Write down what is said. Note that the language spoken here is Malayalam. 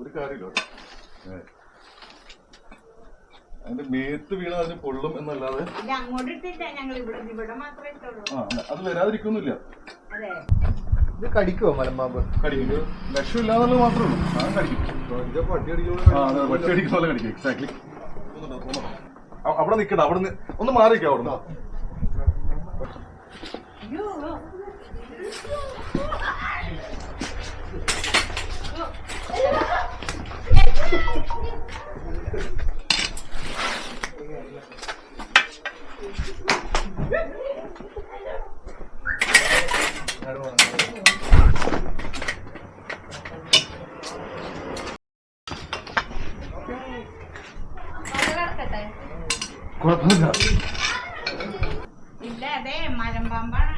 ഒരു കാര്യമില്ല. അതിന്റെ മേത്ത് വീണ അതിന് പൊള്ളും എന്നല്ലാതെ അത് വരാതിരിക്കൊന്നുമില്ല. ഇത് കടിക്കുവോ മലമ്പാമ്പ്? കടിക്കും, വിഷമില്ലാന്നുള്ളത് മാത്രമേ ഉള്ളൂ. സാധനം കടിക്കും. പട്ടി അടിക്കുന്ന പോലെ കടിക്കും. എക്സാക്ട്ലി. അവിടെ നിൽക്കണ്ട, അവിടെ ഒന്ന് മാറിയിരിക്കാം. അവിടെ കുഴപ്പമില്ല. ഇല്ല, അതെ മലമ്പാമ്പാണ്.